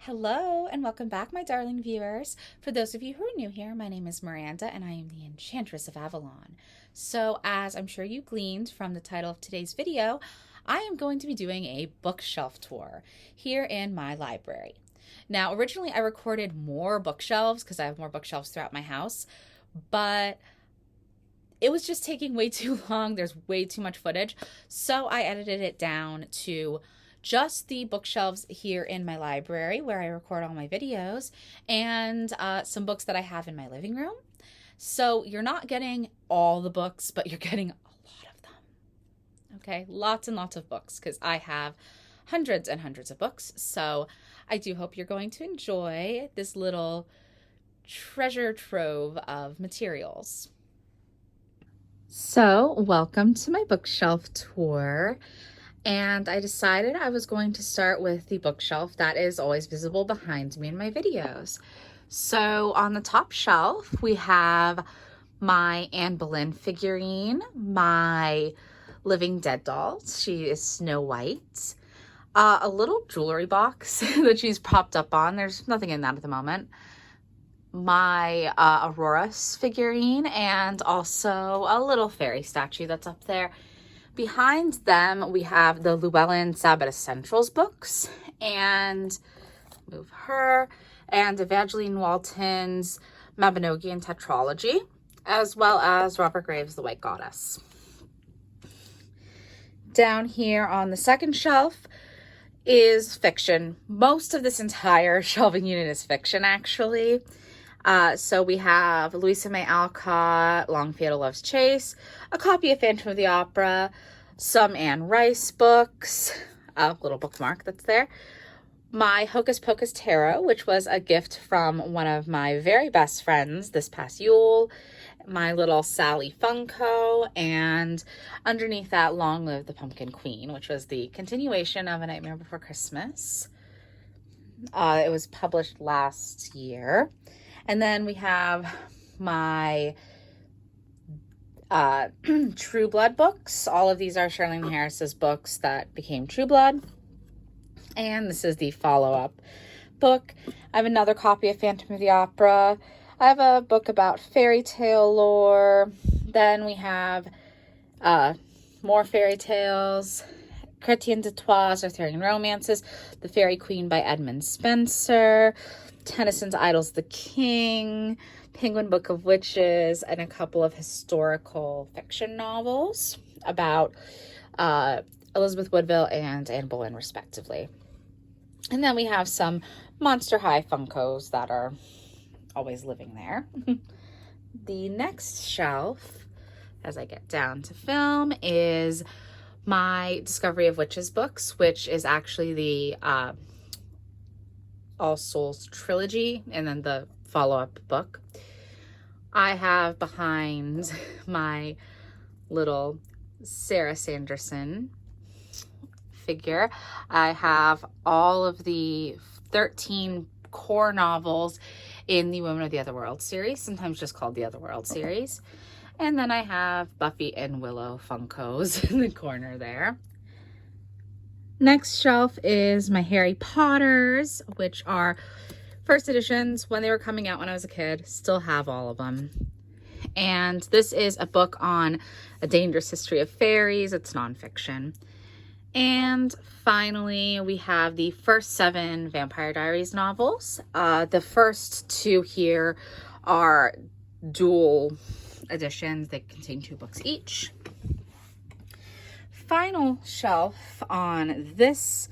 Hello and welcome back, my darling viewers. For those of you who are new here, my name is Miranda and I am the Enchantress of Avalon. So, as I'm sure you gleaned from the title of today's video, I am going to be doing a bookshelf tour here in my library. Now, originally I recorded more bookshelves because I have more bookshelves throughout my house, but it was just taking way too long. There's way too much footage. So I edited it down to just the bookshelves here in my library where I record all my videos and some books that I have in my living room. So you're not getting all the books, but you're getting a lot of them. Okay, lots and lots of books because I have hundreds and hundreds of books. So I do hope you're going to enjoy this little treasure trove of materials. So, welcome to my bookshelf tour. And I decided I was going to start with the bookshelf that is always visible behind me in my videos. So, on the top shelf, we have my Anne Boleyn figurine, my Living Dead doll. She is Snow White. A little jewelry box that she's propped up on. There's nothing in that at the moment. My Aurora's figurine, and also a little fairy statue that's up there. Behind them, we have the Llewellyn Sabbath Essentials books, and move her, and Evangeline Walton's Mabinogion Tetralogy, as well as Robert Graves' The White Goddess. Down here on the second shelf is fiction. Most of this entire shelving unit is fiction, actually. So we have Louisa May Alcott, Long Fatal Love's Chase, a copy of Phantom of the Opera, some Anne Rice books, a little bookmark that's there, my Hocus Pocus Tarot, which was a gift from one of my very best friends this past Yule, my little Sally Funko, and underneath that, Long Live the Pumpkin Queen, which was the continuation of A Nightmare Before Christmas. It was published last year. And then we have my True Blood books. All of these are Charlene Harris's books that became True Blood. And this is the follow-up book. I have another copy of Phantom of the Opera. I have a book about fairy tale lore. Then we have more fairy tales. Chrétien de Troyes, Arthurian Romances. The Fairy Queen by Edmund Spenser. Tennyson's Idyl's the King, Penguin Book of Witches, and a couple of historical fiction novels about Elizabeth Woodville and Anne Boleyn, respectively. And then we have some Monster High Funkos that are always living there. The next shelf, as I get down to film, is my Discovery of Witches books, which is actually the All Souls trilogy, and then the follow-up book. I have behind my little Sarah Sanderson figure. I have all of the 13 core novels in the Women of the Otherworld series, sometimes just called the Otherworld series. And then I have Buffy and Willow Funkos in the corner there. Next shelf is my Harry Potters, which are first editions when they were coming out when I was a kid. Still have all of them. And this is a book on a dangerous history of fairies. It's nonfiction. And finally, we have the first 7 Vampire Diaries novels. The first 2 here are dual editions. They contain 2 books each. Final shelf on this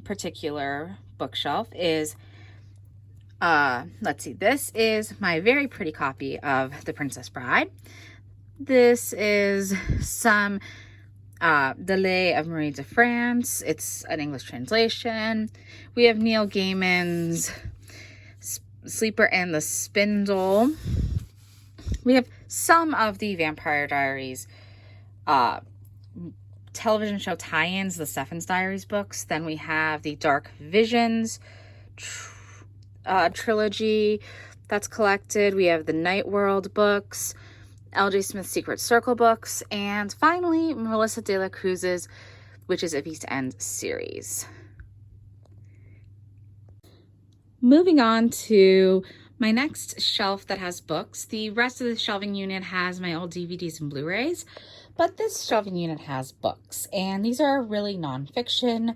particular bookshelf is let's see, this is my very pretty copy of The Princess Bride. This is some Delay of Marie de France. It's an English translation. We have Neil Gaiman's Sleeper and the Spindle. We have some of the Vampire Diaries television show tie-ins, the Stephen's Diaries books. Then we have the Dark Visions trilogy that's collected. We have the Night World books, L.J. Smith's Secret Circle books, and finally Melissa de la Cruz's Witches of East End series. Moving on to my next shelf that has books. The rest of the shelving unit has my old DVDs and Blu-rays, but this shelving unit has books, and these are really nonfiction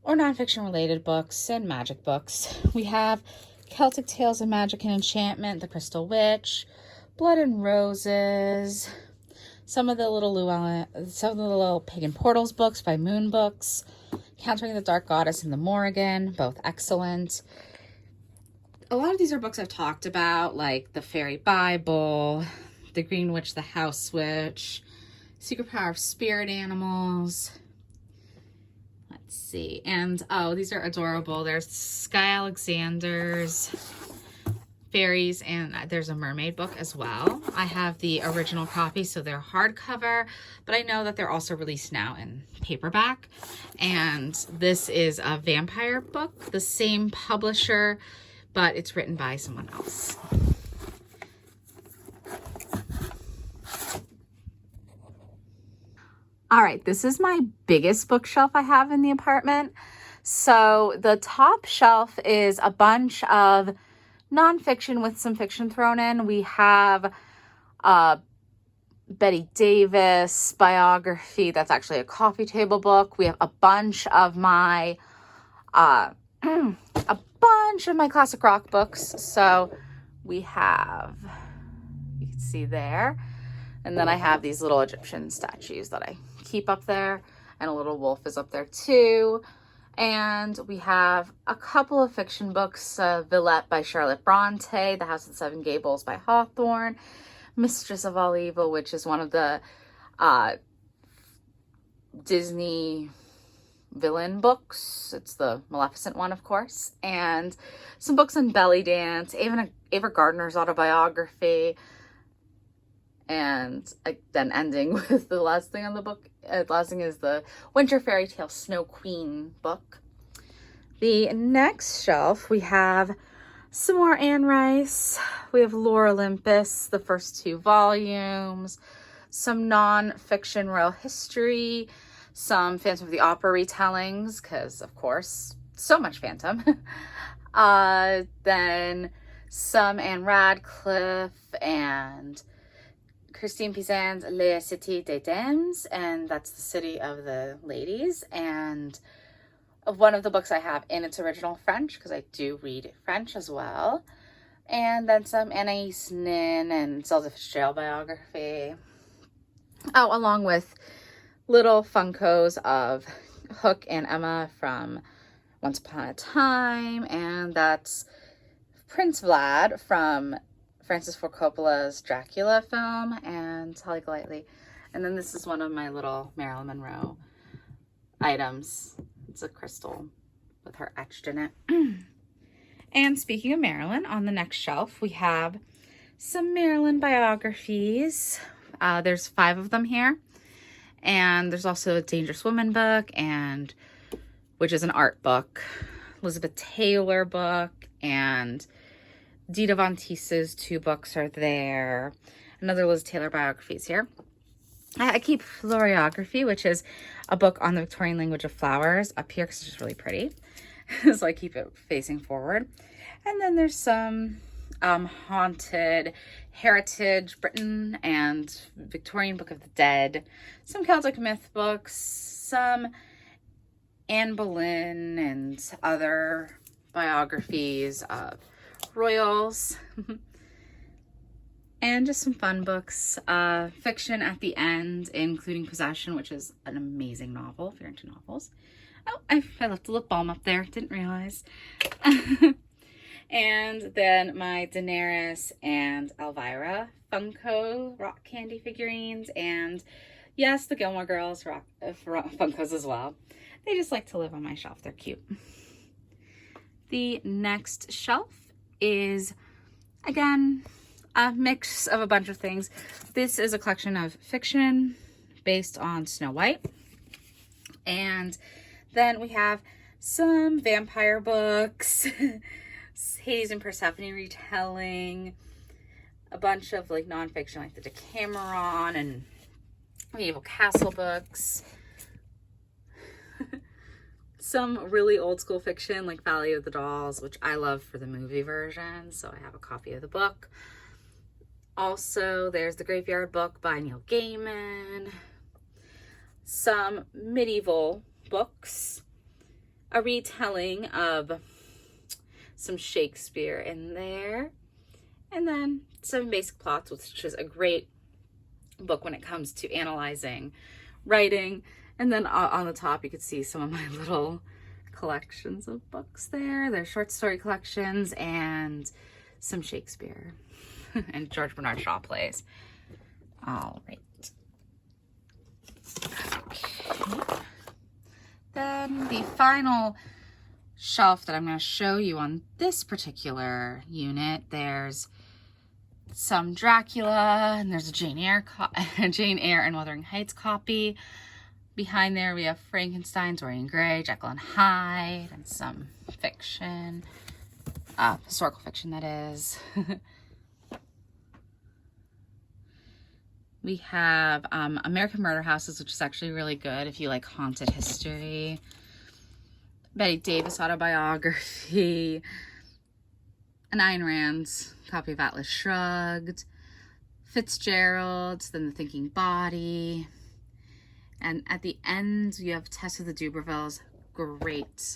or nonfiction related books and magic books. We have Celtic Tales of Magic and Enchantment, The Crystal Witch, Blood and Roses, some of the little Pagan Portals books by Moon Books, Countering the Dark Goddess and the Morrigan, both excellent. A lot of these are books I've talked about, like The Fairy Bible, The Green Witch, The House Witch, Secret Power of Spirit Animals. Let's see. And, oh, these are adorable. There's Sky Alexander's Fairies, and there's a mermaid book as well. I have the original copy, so they're hardcover, but I know that they're also released now in paperback. And this is a vampire book, the same publisher, but it's written by someone else. All right, this is my biggest bookshelf I have in the apartment. So the top shelf is a bunch of nonfiction with some fiction thrown in. We have Betty Davis biography. That's actually a coffee table book. We have a bunch of my classic rock books. So we have, you can see there. And then I have these little Egyptian statues that I keep up there. And a little wolf is up there too. And we have a couple of fiction books, Villette by Charlotte Bronte, The House of the Seven Gables by Hawthorne, Mistress of All Evil, which is one of the Disney villain books. It's the Maleficent one, of course. And some books on belly dance, Ava Gardner's autobiography. And then ending with the last thing on the book. Last thing is the Winter Fairy Tale Snow Queen book. The next shelf, we have some more Anne Rice. We have Lore Olympus, the first 2 volumes. Some non-fiction royal history. Some Phantom of the Opera retellings, because, of course, so much Phantom. Then some Anne Radcliffe and Christine Pizan's La Cité des Dames, and that's the City of the Ladies. And one of the books I have in its original French, because I do read French as well. And then some Anais Nin and Zelda Fitzgerald biography. Oh, along with little Funkos of Hook and Emma from Once Upon a Time. And that's Prince Vlad from Francis Ford Coppola's Dracula film, and Holly Golightly. And then this is one of my little Marilyn Monroe items. It's a crystal with her etched in it. And speaking of Marilyn, on the next shelf, we have some Marilyn biographies. There's 5 of them here. And there's also a Dangerous Woman book, and which is an art book. Elizabeth Taylor book, and Dita Von Teese's 2 books are there. Another Liz Taylor biographies here. I keep Floriography, which is a book on the Victorian language of flowers, up here because it's just really pretty. So I keep it facing forward. And then there's some Haunted Heritage Britain and Victorian Book of the Dead. Some Celtic myth books. Some Anne Boleyn and other biographies of royals. And just some fun books, fiction at the end, including Possession, which is an amazing novel if you're into novels. Oh, I left a lip balm up there, didn't realize. And then my Daenerys and Elvira Funko rock candy figurines, and yes, the Gilmore Girls rock Funkos as well. They just like to live on my shelf, they're cute. The next shelf is, again, a mix of a bunch of things. This is a collection of fiction based on Snow White. And then we have some vampire books, Hades and Persephone retelling, a bunch of like nonfiction like the Decameron and Medieval Castle books, some really old school fiction like Valley of the Dolls, which I love for the movie version, so I have a copy of the book. Also, there's The Graveyard Book by Neil Gaiman, some medieval books, a retelling of some Shakespeare in there, and then Seven Basic Plots, which is a great book when it comes to analyzing writing. And then on the top you could see some of my little collections of books there. There's short story collections and some Shakespeare and George Bernard Shaw plays. All right. Okay. Then the final shelf that I'm going to show you on this particular unit, there's some Dracula, and there's a Jane Eyre and Wuthering Heights copy. Behind there we have Frankenstein, Dorian Gray, Jekyll and Hyde, and some fiction, historical fiction that is. We have American Murder Houses, which is actually really good if you like haunted history. Betty Davis autobiography. An Ayn Rand copy of Atlas Shrugged. Fitzgerald, then The Thinking Body. And at the end, you have Tess of the D'Urbervilles, great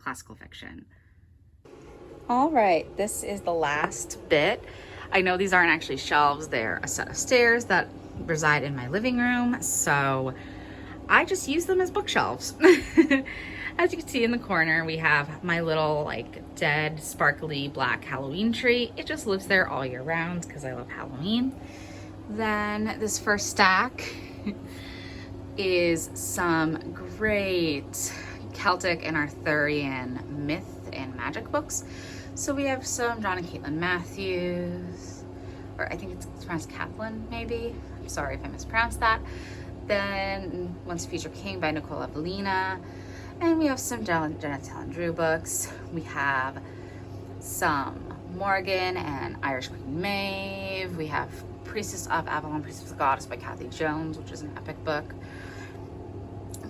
classical fiction. All right, this is the last bit. I know these aren't actually shelves, they're a set of stairs that reside in my living room, so I just use them as bookshelves. As you can see in the corner, we have my little like dead sparkly black Halloween tree. It just lives there all year round because I love Halloween. Then this first stack is some great Celtic and Arthurian myth and magic books. So we have some John and Caitlin Matthews, or I think it's pronounced Kathleen, maybe. I'm sorry if I mispronounced that. Then Once a Future King by Nicole Evelina. And we have some Janet Talon Drew books. We have some Morgan and Irish Queen Maeve. We have Priestess of Avalon, Priestess of the Goddess by Kathy Jones, which is an epic book.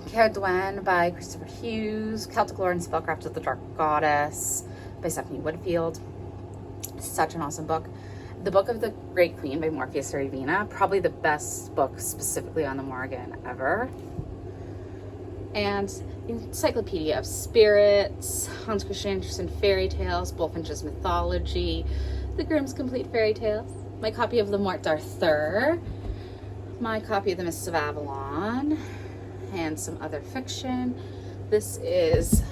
Caradwen by Christopher Hughes. Celtic Lore and Spellcraft of the Dark Goddess by Stephanie Woodfield. Such an awesome book. The Book of the Great Queen by Morpheus Sarivina, probably the best book specifically on the Morgan ever. And Encyclopedia of Spirits, Hans Christian Andersen Fairy Tales, Bulfinch's Mythology, The Grimm's Complete Fairy Tales, my copy of the Morte d'Arthur, my copy of the Mists of Avalon, and some other fiction. This is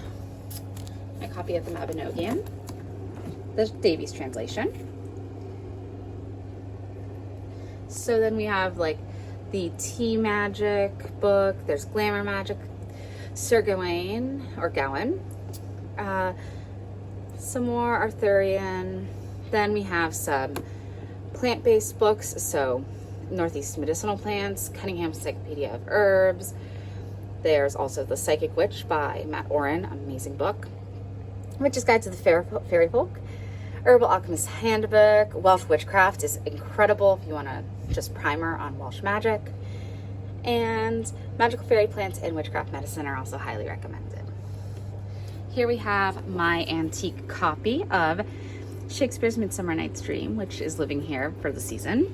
my copy of the Mabinogion, the Davies translation. So then we have like the Tea Magic book, there's Glamour Magic, Sir Gawain, or Gawain, some more Arthurian. Then we have some plant-based books, so Northeast Medicinal Plants, Cunningham's Encyclopedia of Herbs. There's also The Psychic Witch by Matt Oren, amazing book. Witch's Guide to the Fairy Folk, Herbal Alchemist's Handbook. Welsh Witchcraft is incredible if you want to just primer on Welsh magic. And Magical Fairy Plants and Witchcraft Medicine are also highly recommended. Here we have my antique copy of Shakespeare's Midsummer Night's Dream, which is living here for the season.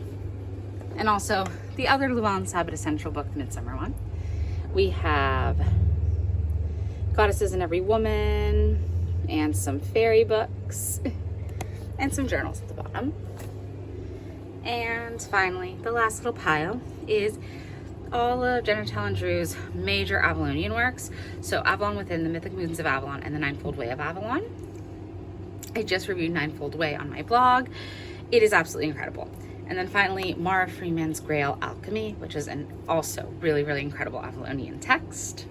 And also the other Llewellyn Sabbath Essential book, the Midsummer one. We have Goddesses in Every Woman, and some fairy books, and some journals at the bottom. And finally, the last little pile is all of Janet Talon Drew's major Avalonian works. So Avalon Within, The Mythic Moons of Avalon, and The Ninefold Way of Avalon. I just reviewed Ninefold Way on my blog. It is absolutely incredible. And then finally, Mara Freeman's Grail Alchemy, which is an also really, really incredible Avalonian text.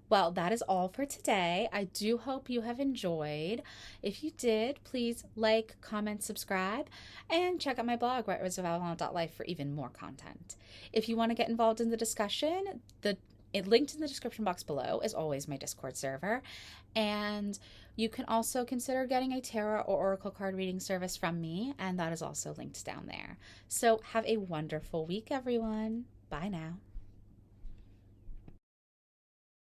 Well, that is all for today. I do hope you have enjoyed. If you did, please like, comment, subscribe, and check out my blog, writewordsofAvalon.life, for even more content. If you want to get involved in the discussion, linked in the description box below is always my Discord server. And you can also consider getting a tarot or oracle card reading service from me, and that is also linked down there. So have a wonderful week, everyone. Bye now.